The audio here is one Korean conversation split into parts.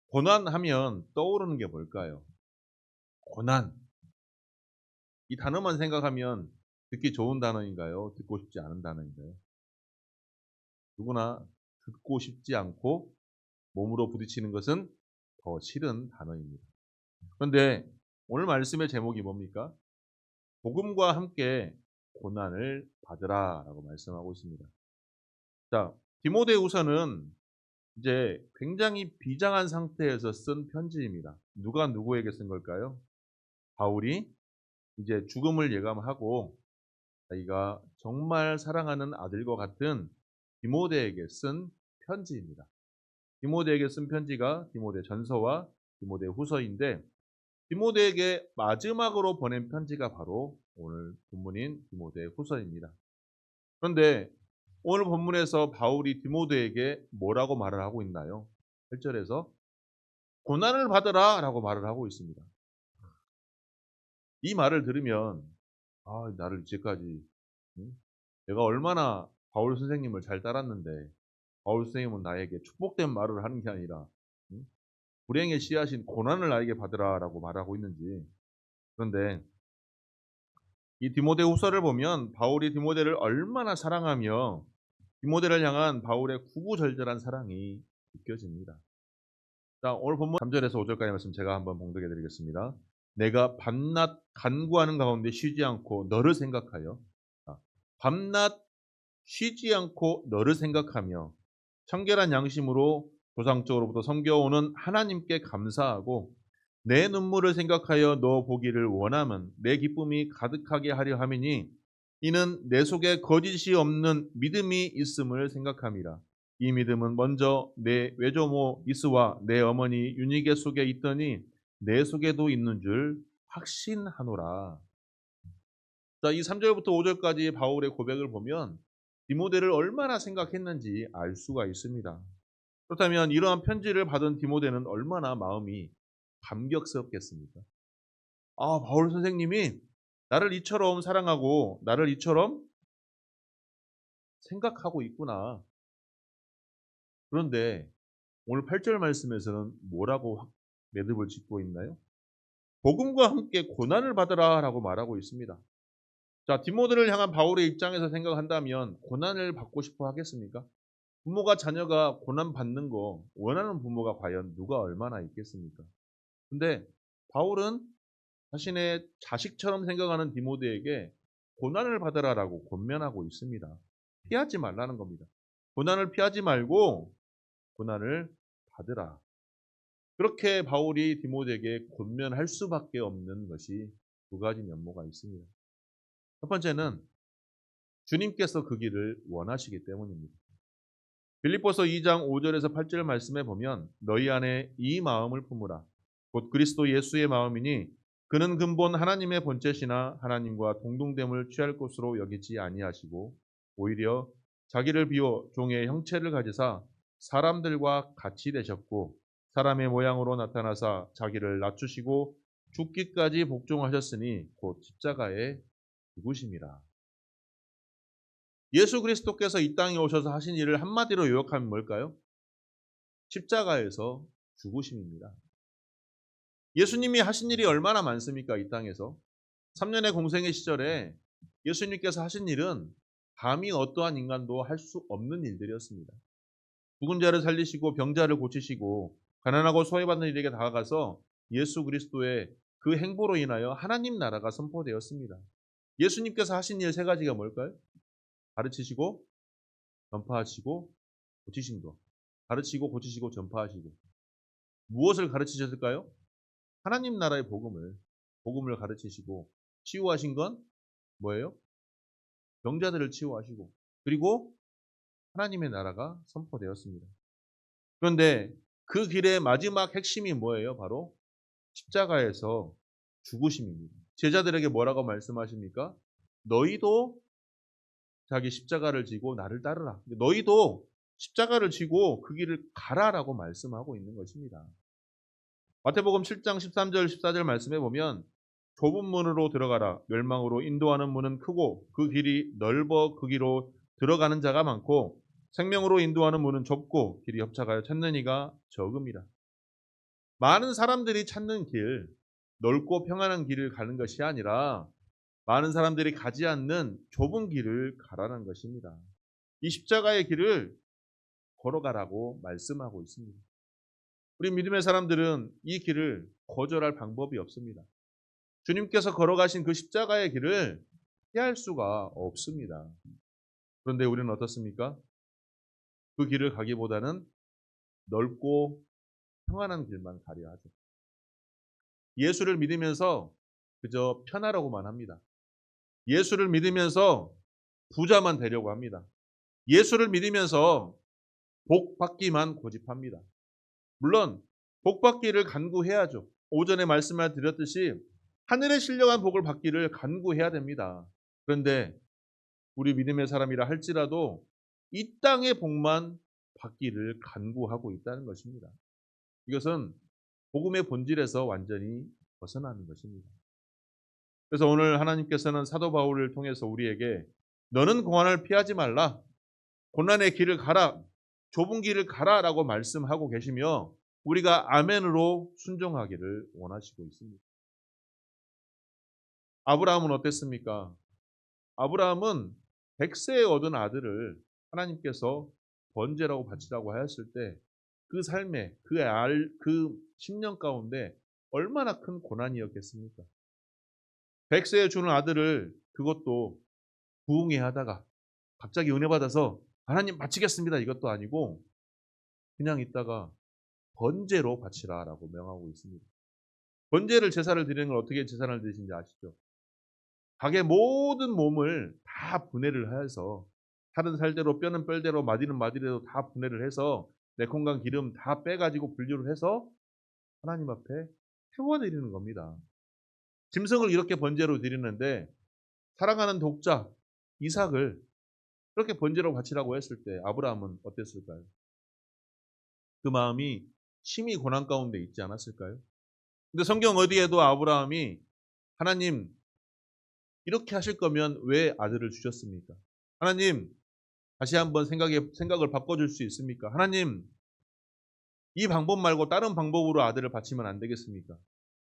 고난하면 떠오르는 게 뭘까요? 고난. 이 단어만 생각하면 듣기 좋은 단어인가요? 듣고 싶지 않은 단어인가요? 누구나 듣고 싶지 않고 몸으로 부딪히는 것은 더 싫은 단어입니다. 그런데 오늘 말씀의 제목이 뭡니까? 복음과 함께 고난을 받으라라고 말씀하고 있습니다. 자, 디모데후서는 이제 굉장히 비장한 상태에서 쓴 편지입니다. 누가 누구에게 쓴 걸까요? 바울이 이제 죽음을 예감하고 자기가 정말 사랑하는 아들과 같은 디모데에게 쓴 편지입니다. 디모데에게 쓴 편지가 디모데 전서와 디모데 후서인데 디모데에게 마지막으로 보낸 편지가 바로 오늘 본문인 디모데 후서입니다. 그런데 오늘 본문에서 바울이 디모데에게 뭐라고 말을 하고 있나요? 8절에서 고난을 받으라 라고 말을 하고 있습니다. 이 말을 들으면 나를 이제까지 응? 내가 얼마나 바울 선생님을 잘 따랐는데 바울 선생님은 나에게 축복된 말을 하는 게 아니라 응? 불행의 씨앗인 고난을 나에게 받으라라고 말하고 있는지. 그런데 이 디모데후서를 보면 바울이 디모데를 얼마나 사랑하며 디모데를 향한 바울의 구구절절한 사랑이 느껴집니다. 자, 오늘 본문 3절에서 5절까지 말씀 제가 한번 봉독해 드리겠습니다. 내가 밤낮 간구하는 가운데 쉬지 않고 너를 생각하여 밤낮 쉬지 않고 너를 생각하며 청결한 양심으로 조상적으로부터 섬겨오는 하나님께 감사하고 내 눈물을 생각하여 너 보기를 원하면 내 기쁨이 가득하게 하려 함이니 이는 내 속에 거짓이 없는 믿음이 있음을 생각함이라. 이 믿음은 먼저 내 외조모 이스와 내 어머니 유니게 속에 있더니 내 속에도 있는 줄 확신하노라. 자, 이 3절부터 5절까지 바울의 고백을 보면 디모데를 얼마나 생각했는지 알 수가 있습니다. 그렇다면 이러한 편지를 받은 디모데는 얼마나 마음이 감격스럽겠습니까? 바울 선생님이 나를 이처럼 사랑하고 나를 이처럼 생각하고 있구나. 그런데 오늘 8절 말씀에서는 뭐라고 매듭을 짓고 있나요? 복음과 함께 고난을 받으라라고 말하고 있습니다. 자, 디모데를 향한 바울의 입장에서 생각한다면 고난을 받고 싶어 하겠습니까? 부모가 자녀가 고난 받는 거 원하는 부모가 과연 누가 얼마나 있겠습니까? 근데 바울은 자신의 자식처럼 생각하는 디모데에게 고난을 받으라라고 권면하고 있습니다. 피하지 말라는 겁니다. 고난을 피하지 말고 고난을 받으라. 그렇게 바울이 디모데에게 권면할 수밖에 없는 것이 두 가지 면모가 있습니다. 첫 번째는 주님께서 그 길을 원하시기 때문입니다. 빌립보서 2장 5절에서 8절 말씀에 보면 너희 안에 이 마음을 품으라. 곧 그리스도 예수의 마음이니 그는 근본 하나님의 본체시나 하나님과 동등됨을 취할 것으로 여기지 아니하시고 오히려 자기를 비워 종의 형체를 가지사 사람들과 같이 되셨고 사람의 모양으로 나타나사 자기를 낮추시고 죽기까지 복종하셨으니 곧 십자가에 죽으심이라. 예수 그리스도께서 이 땅에 오셔서 하신 일을 한마디로 요약하면 뭘까요? 십자가에서 죽으심입니다. 예수님이 하신 일이 얼마나 많습니까? 이 땅에서. 3년의 공생의 시절에 예수님께서 하신 일은 감히 어떠한 인간도 할 수 없는 일들이었습니다. 죽은 자를 살리시고 병자를 고치시고 가난하고 소외받는 이에게 다가가서 예수 그리스도의 그 행보로 인하여 하나님 나라가 선포되었습니다. 예수님께서 하신 일 세 가지가 뭘까요? 가르치시고 전파하시고 고치신 것. 가르치고 고치시고 전파하시고. 무엇을 가르치셨을까요? 하나님 나라의 복음을 가르치시고 치유하신 건 뭐예요? 병자들을 치유하시고 그리고 하나님의 나라가 선포되었습니다. 그런데 그 길의 마지막 핵심이 뭐예요? 바로 십자가에서 죽으심입니다. 제자들에게 뭐라고 말씀하십니까? 너희도 자기 십자가를 지고 나를 따르라. 너희도 십자가를 지고 그 길을 가라라고 말씀하고 있는 것입니다. 마태복음 7장 13절 14절 말씀해 보면 좁은 문으로 들어가라. 멸망으로 인도하는 문은 크고 그 길이 넓어 그 길로 들어가는 자가 많고 생명으로 인도하는 문은 좁고 길이 협착하여 찾는 이가 적음이라. 많은 사람들이 찾는 길, 넓고 평안한 길을 가는 것이 아니라 많은 사람들이 가지 않는 좁은 길을 가라는 것입니다. 이 십자가의 길을 걸어가라고 말씀하고 있습니다. 우리 믿음의 사람들은 이 길을 거절할 방법이 없습니다. 주님께서 걸어가신 그 십자가의 길을 피할 수가 없습니다. 그런데 우리는 어떻습니까? 그 길을 가기보다는 넓고 평안한 길만 가려 하죠. 예수를 믿으면서 그저 편하라고만 합니다. 예수를 믿으면서 부자만 되려고 합니다. 예수를 믿으면서 복 받기만 고집합니다. 물론 복 받기를 간구해야죠. 오전에 말씀을 드렸듯이 하늘에 실려간 복을 받기를 간구해야 됩니다. 그런데 우리 믿음의 사람이라 할지라도 이 땅의 복만 받기를 간구하고 있다는 것입니다. 이것은 복음의 본질에서 완전히 벗어나는 것입니다. 그래서 오늘 하나님께서는 사도 바울을 통해서 우리에게 너는 고난을 피하지 말라. 고난의 길을 가라. 좁은 길을 가라라고 말씀하고 계시며 우리가 아멘으로 순종하기를 원하시고 있습니다. 아브라함은 어땠습니까? 아브라함은 100세에 얻은 아들을 하나님께서 번제라고 바치라고 하였을 때 그 삶에 그 10년 가운데 얼마나 큰 고난이었겠습니까? 100세에 주는 아들을 그것도 부흥회 하다가 갑자기 은혜 받아서 하나님 바치겠습니다 이것도 아니고 그냥 있다가 번제로 바치라라고 명하고 있습니다. 번제를 제사를 드리는 걸 어떻게 제사를 드리는지 아시죠? 닭의 모든 몸을 다 분해를 해서 살은 살대로 뼈는 뼈대로 마디는 마디대로 다 분해를 해서 매콤간 기름 다 빼가지고 분류를 해서 하나님 앞에 태워드리는 겁니다. 짐승을 이렇게 번제로 드리는데 사랑하는 독자 이삭을 그렇게 번제로 바치라고 했을 때 아브라함은 어땠을까요? 그 마음이 심히 고난 가운데 있지 않았을까요? 근데 성경 어디에도 아브라함이 하나님 이렇게 하실 거면 왜 아들을 주셨습니까? 하나님 다시 한번 생각을 바꿔줄 수 있습니까? 하나님 이 방법 말고 다른 방법으로 아들을 바치면 안 되겠습니까?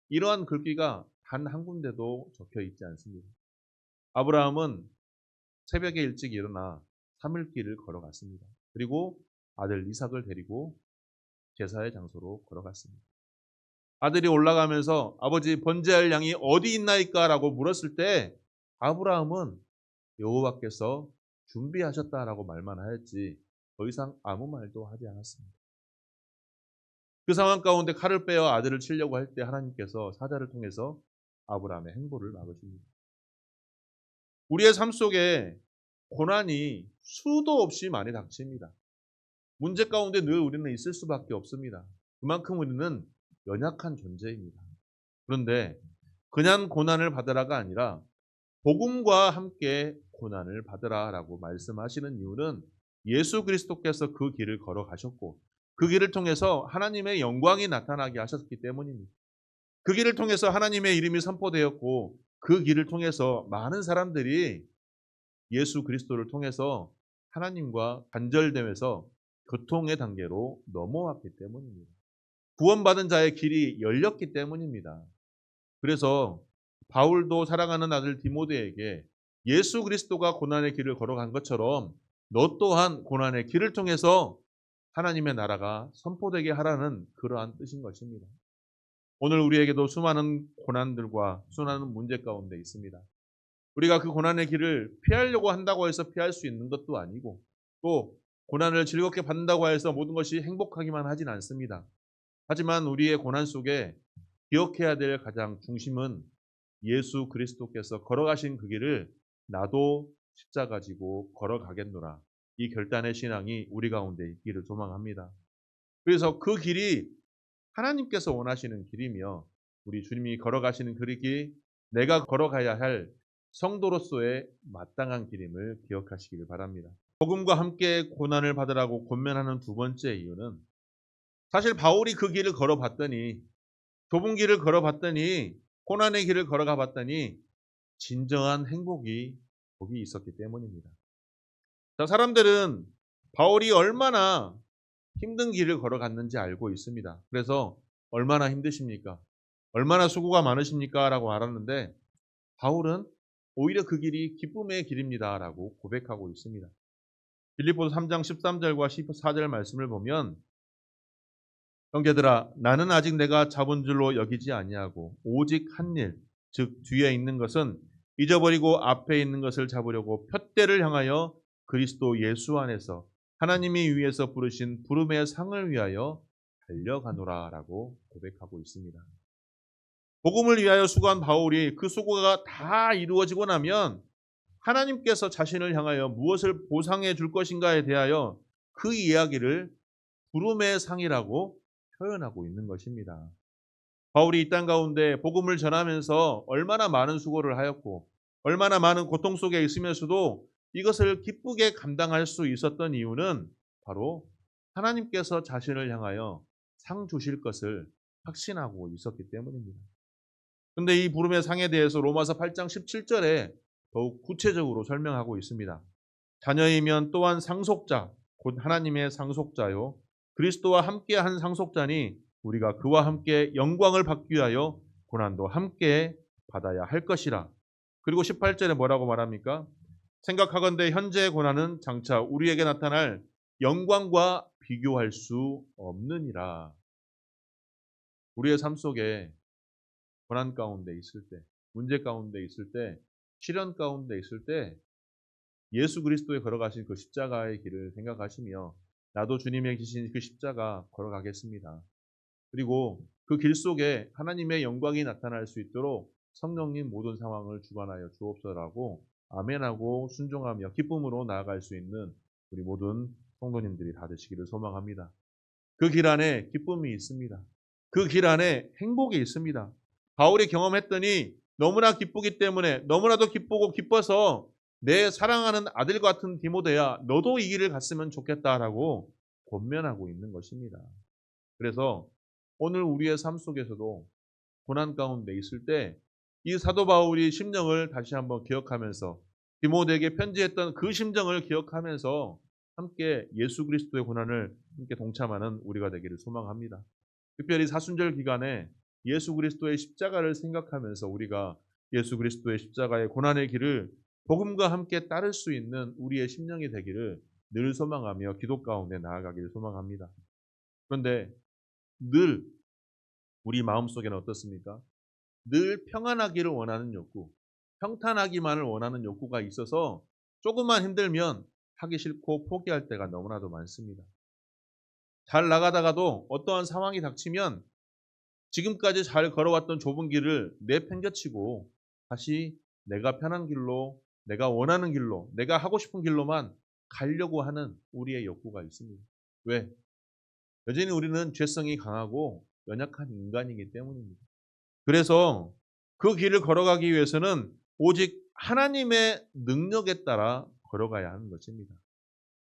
이러한 글귀가 단 한 군데도 적혀 있지 않습니다. 아브라함은 새벽에 일찍 일어나 3일길을 걸어갔습니다. 그리고 아들 이삭을 데리고 제사의 장소로 걸어갔습니다. 아들이 올라가면서 아버지 번제할 양이 어디 있나이까? 라고 물었을 때 아브라함은 여호와께서 준비하셨다라고 말만 하였지 더 이상 아무 말도 하지 않았습니다. 그 상황 가운데 칼을 빼어 아들을 치려고 할 때 하나님께서 사자를 통해서 아브라함의 행보를 막으십니다. 우리의 삶 속에 고난이 수도 없이 많이 닥칩니다. 문제 가운데 늘 우리는 있을 수밖에 없습니다. 그만큼 우리는 연약한 존재입니다. 그런데 그냥 고난을 받으라가 아니라 복음과 함께 고난을 받으라라고 말씀하시는 이유는 예수 그리스도께서 그 길을 걸어가셨고 그 길을 통해서 하나님의 영광이 나타나게 하셨기 때문입니다. 그 길을 통해서 하나님의 이름이 선포되었고 그 길을 통해서 많은 사람들이 예수 그리스도를 통해서 하나님과 단절되면서 교통의 단계로 넘어왔기 때문입니다. 구원받은 자의 길이 열렸기 때문입니다. 그래서 바울도 사랑하는 아들 디모데에게 예수 그리스도가 고난의 길을 걸어간 것처럼 너 또한 고난의 길을 통해서 하나님의 나라가 선포되게 하라는 그러한 뜻인 것입니다. 오늘 우리에게도 수많은 고난들과 수많은 문제 가운데 있습니다. 우리가 그 고난의 길을 피하려고 한다고 해서 피할 수 있는 것도 아니고 또 고난을 즐겁게 받는다고 해서 모든 것이 행복하기만 하진 않습니다. 하지만 우리의 고난 속에 기억해야 될 가장 중심은 예수 그리스도께서 걸어가신 그 길을 나도 십자가 지고 걸어가겠노라. 이 결단의 신앙이 우리 가운데 있기를 소망합니다. 그래서 그 길이 하나님께서 원하시는 길이며 우리 주님이 걸어가시는 그 길이 내가 걸어가야 할 성도로서의 마땅한 길임을 기억하시기를 바랍니다. 복음과 함께 고난을 받으라고 권면하는 두 번째 이유는 사실 바울이 그 길을 걸어봤더니 좁은 길을 걸어봤더니 고난의 길을 걸어가 봤더니 진정한 행복이 거기 있었기 때문입니다. 자, 사람들은 바울이 얼마나 힘든 길을 걸어갔는지 알고 있습니다. 그래서 얼마나 힘드십니까? 얼마나 수고가 많으십니까? 라고 말하는데 바울은 오히려 그 길이 기쁨의 길입니다. 라고 고백하고 있습니다. 빌립보서 3장 13절과 14절 말씀을 보면 형제들아 나는 아직 내가 잡은 줄로 여기지 아니하고 오직 한 일, 즉 뒤에 있는 것은 잊어버리고 앞에 있는 것을 잡으려고 푯대를 향하여 그리스도 예수 안에서 하나님이 위에서 부르신 부름의 상을 위하여 달려가노라라고 고백하고 있습니다. 복음을 위하여 수고한 바울이 그 수고가 다 이루어지고 나면 하나님께서 자신을 향하여 무엇을 보상해 줄 것인가에 대하여 그 이야기를 부름의 상이라고 표현하고 있는 것입니다. 바울이 이 땅 가운데 복음을 전하면서 얼마나 많은 수고를 하였고 얼마나 많은 고통 속에 있으면서도 이것을 기쁘게 감당할 수 있었던 이유는 바로 하나님께서 자신을 향하여 상 주실 것을 확신하고 있었기 때문입니다. 그런데 이 부름의 상에 대해서 로마서 8장 17절에 더욱 구체적으로 설명하고 있습니다. 자녀이면 또한 상속자, 곧 하나님의 상속자요. 그리스도와 함께한 상속자니 우리가 그와 함께 영광을 받기 위하여 고난도 함께 받아야 할 것이라. 그리고 18절에 뭐라고 말합니까? 생각하건대 현재의 고난은 장차 우리에게 나타날 영광과 비교할 수 없느니라. 우리의 삶 속에 고난 가운데 있을 때, 문제 가운데 있을 때, 시련 가운데 있을 때 예수 그리스도에 걸어가신 그 십자가의 길을 생각하시며 나도 주님의 기신 그 십자가 걸어가겠습니다. 그리고 그 길 속에 하나님의 영광이 나타날 수 있도록 성령님 모든 상황을 주관하여 주옵소서라고 아멘하고 순종하며 기쁨으로 나아갈 수 있는 우리 모든 성도님들이 다 되시기를 소망합니다. 그 길 안에 기쁨이 있습니다. 그 길 안에 행복이 있습니다. 바울이 경험했더니 너무나 기쁘기 때문에 너무나도 기쁘고 기뻐서 내 사랑하는 아들 같은 디모데야 너도 이 길을 갔으면 좋겠다라고 권면하고 있는 것입니다. 그래서 오늘 우리의 삶 속에서도 고난 가운데 있을 때 이 사도 바울이 심정을 다시 한번 기억하면서 디모데에게 편지했던 그 심정을 기억하면서 함께 예수 그리스도의 고난을 함께 동참하는 우리가 되기를 소망합니다. 특별히 사순절 기간에 예수 그리스도의 십자가를 생각하면서 우리가 예수 그리스도의 십자가의 고난의 길을 복음과 함께 따를 수 있는 우리의 심령이 되기를 늘 소망하며 기도 가운데 나아가기를 소망합니다. 그런데 늘 우리 마음속에는 어떻습니까? 늘 평안하기를 원하는 욕구, 평탄하기만을 원하는 욕구가 있어서 조금만 힘들면 하기 싫고 포기할 때가 너무나도 많습니다. 잘 나가다가도 어떠한 상황이 닥치면 지금까지 잘 걸어왔던 좁은 길을 내팽개치고 다시 내가 편한 길로, 내가 원하는 길로, 내가 하고 싶은 길로만 가려고 하는 우리의 욕구가 있습니다. 왜? 여전히 우리는 죄성이 강하고 연약한 인간이기 때문입니다. 그래서 그 길을 걸어가기 위해서는 오직 하나님의 능력에 따라 걸어가야 하는 것입니다.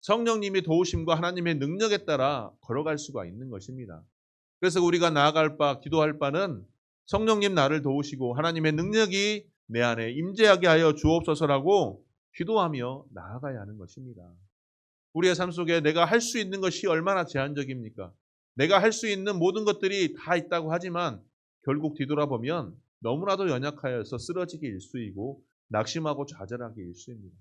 성령님이 도우심과 하나님의 능력에 따라 걸어갈 수가 있는 것입니다. 그래서 우리가 나아갈 바, 기도할 바는 성령님 나를 도우시고 하나님의 능력이 내 안에 임재하게 하여 주옵소서라고 기도하며 나아가야 하는 것입니다. 우리의 삶 속에 내가 할 수 있는 것이 얼마나 제한적입니까? 내가 할 수 있는 모든 것들이 다 있다고 하지만 결국 뒤돌아보면 너무나도 연약하여서 쓰러지기 일쑤이고 낙심하고 좌절하기 일쑤입니다.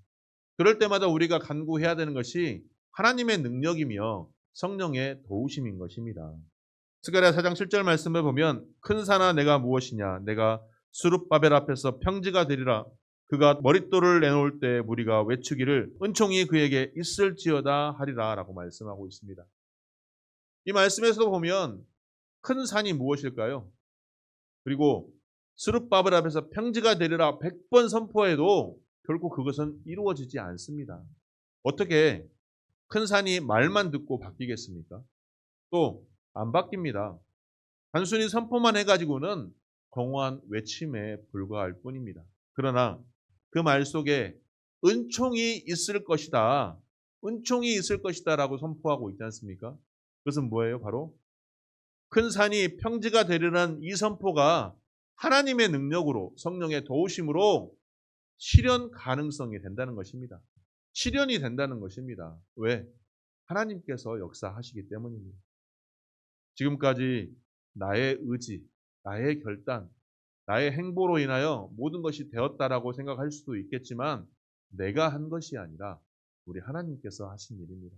그럴 때마다 우리가 간구해야 되는 것이 하나님의 능력이며 성령의 도우심인 것입니다. 스가랴 4장 7절 말씀을 보면 큰 산아 내가 무엇이냐 내가 스룹바벨 앞에서 평지가 되리라 그가 머릿돌을 내놓을 때 무리가 외치기를 은총이 그에게 있을지어다 하리라 라고 말씀하고 있습니다. 이 말씀에서도 보면 큰 산이 무엇일까요? 그리고 스룹바벨 앞에서 평지가 되리라 100번 선포해도 결국 그것은 이루어지지 않습니다. 어떻게 큰 산이 말만 듣고 바뀌겠습니까? 또 안 바뀝니다. 단순히 선포만 해가지고는 공허한 외침에 불과할 뿐입니다. 그러나 그 말 속에 은총이 있을 것이다. 은총이 있을 것이다 라고 선포하고 있지 않습니까? 그것은 뭐예요? 바로 큰 산이 평지가 되려는 이 선포가 하나님의 능력으로 성령의 도우심으로 실현 가능성이 된다는 것입니다. 실현이 된다는 것입니다. 왜? 하나님께서 역사하시기 때문입니다. 지금까지 나의 의지, 나의 결단, 나의 행보로 인하여 모든 것이 되었다라고 생각할 수도 있겠지만 내가 한 것이 아니라 우리 하나님께서 하신 일입니다.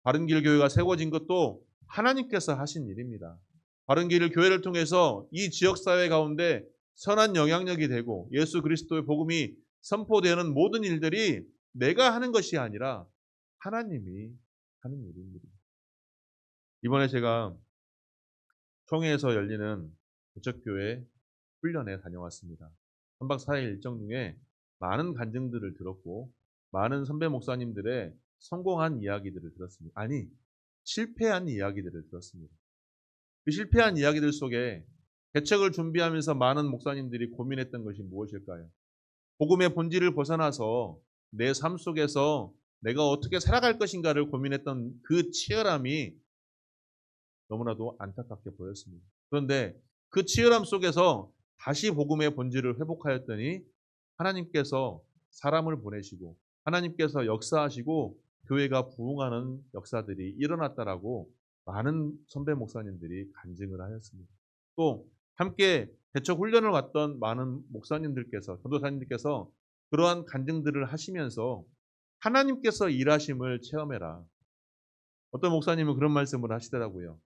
바른길 교회가 세워진 것도 하나님께서 하신 일입니다. 바른길 교회를 통해서 이 지역사회 가운데 선한 영향력이 되고 예수 그리스도의 복음이 선포되는 모든 일들이 내가 하는 것이 아니라 하나님이 하는 일입니다. 이번에 제가 총회에서 열리는 개척교회 훈련에 다녀왔습니다. 3박 4일 일정 중에 많은 간증들을 들었고 많은 선배 목사님들의 성공한 이야기들을 들었습니다. 아니, 실패한 이야기들을 들었습니다. 그 실패한 이야기들 속에 개척을 준비하면서 많은 목사님들이 고민했던 것이 무엇일까요? 복음의 본질을 벗어나서 내 삶 속에서 내가 어떻게 살아갈 것인가를 고민했던 그 치열함이 너무나도 안타깝게 보였습니다. 그런데 그 치열함 속에서 다시 복음의 본질을 회복하였더니 하나님께서 사람을 보내시고 하나님께서 역사하시고 교회가 부흥하는 역사들이 일어났다라고 많은 선배 목사님들이 간증을 하였습니다. 또 함께 개척 훈련을 왔던 많은 목사님들께서 전도사님들께서 그러한 간증들을 하시면서 하나님께서 일하심을 체험해라. 어떤 목사님은 그런 말씀을 하시더라고요.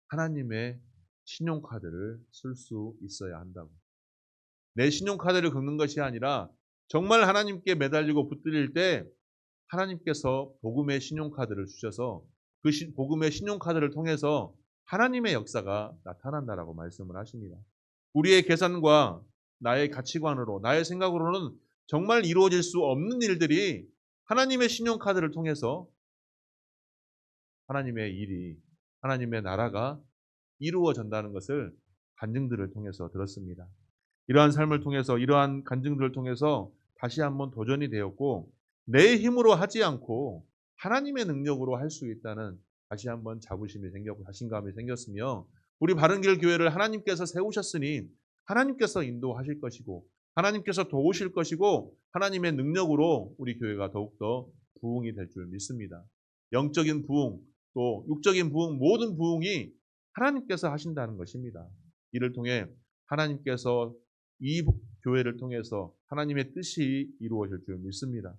하나님의 신용카드를 쓸 수 있어야 한다고. 내 신용카드를 긁는 것이 아니라 정말 하나님께 매달리고 붙들릴 때 하나님께서 복음의 신용카드를 주셔서 그 복음의 신용카드를 통해서 하나님의 역사가 나타난다라고 말씀을 하십니다. 우리의 계산과 나의 가치관으로, 나의 생각으로는 정말 이루어질 수 없는 일들이 하나님의 신용카드를 통해서 하나님의 일이, 하나님의 나라가 이루어진다는 것을 간증들을 통해서 들었습니다. 이러한 삶을 통해서, 이러한 간증들을 통해서 다시 한번 도전이 되었고 내 힘으로 하지 않고 하나님의 능력으로 할 수 있다는 다시 한번 자부심이 생겼고 자신감이 생겼으며 우리 바른길 교회를 하나님께서 세우셨으니 하나님께서 인도하실 것이고 하나님께서 도우실 것이고 하나님의 능력으로 우리 교회가 더욱더 부흥이 될 줄 믿습니다. 영적인 부흥 또 육적인 부흥 모든 부흥이 하나님께서 하신다는 것입니다. 이를 통해 하나님께서 이 교회를 통해서 하나님의 뜻이 이루어질 줄 믿습니다.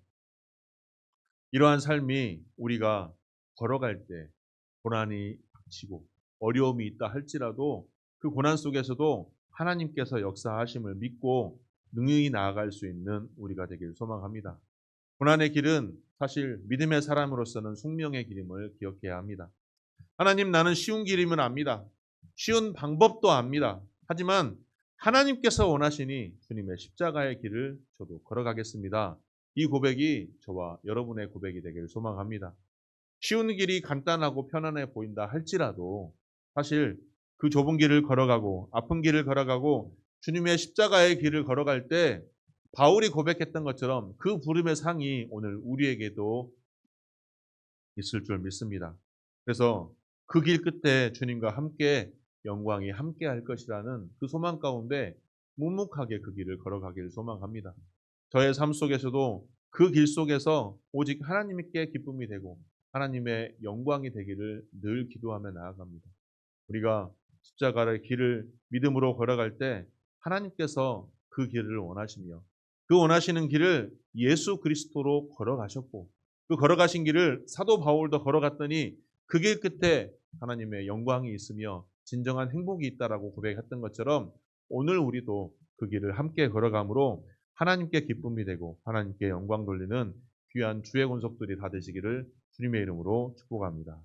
이러한 삶이 우리가 걸어갈 때 고난이 닥치고 어려움이 있다 할지라도 그 고난 속에서도 하나님께서 역사하심을 믿고 능히 나아갈 수 있는 우리가 되길 소망합니다. 고난의 길은 사실 믿음의 사람으로서는 숙명의 길임을 기억해야 합니다. 하나님, 나는 쉬운 길임을 압니다. 쉬운 방법도 압니다. 하지만 하나님께서 원하시니 주님의 십자가의 길을 저도 걸어가겠습니다. 이 고백이 저와 여러분의 고백이 되길 소망합니다. 쉬운 길이 간단하고 편안해 보인다 할지라도 사실 그 좁은 길을 걸어가고 아픈 길을 걸어가고 주님의 십자가의 길을 걸어갈 때 바울이 고백했던 것처럼 그 부름의 상이 오늘 우리에게도 있을 줄 믿습니다. 그래서 그 길 끝에 주님과 함께 영광이 함께 할 것이라는 그 소망 가운데 묵묵하게 그 길을 걸어가기를 소망합니다. 저의 삶 속에서도 그 길 속에서 오직 하나님께 기쁨이 되고 하나님의 영광이 되기를 늘 기도하며 나아갑니다. 우리가 십자가의 길을 믿음으로 걸어갈 때 하나님께서 그 길을 원하시며 그 원하시는 길을 예수 그리스도로 걸어가셨고 그 걸어가신 길을 사도 바울도 걸어갔더니 그 길 끝에 하나님의 영광이 있으며 진정한 행복이 있다라고 고백했던 것처럼 오늘 우리도 그 길을 함께 걸어감으로 하나님께 기쁨이 되고 하나님께 영광 돌리는 귀한 주의 권속들이 다 되시기를 주님의 이름으로 축복합니다.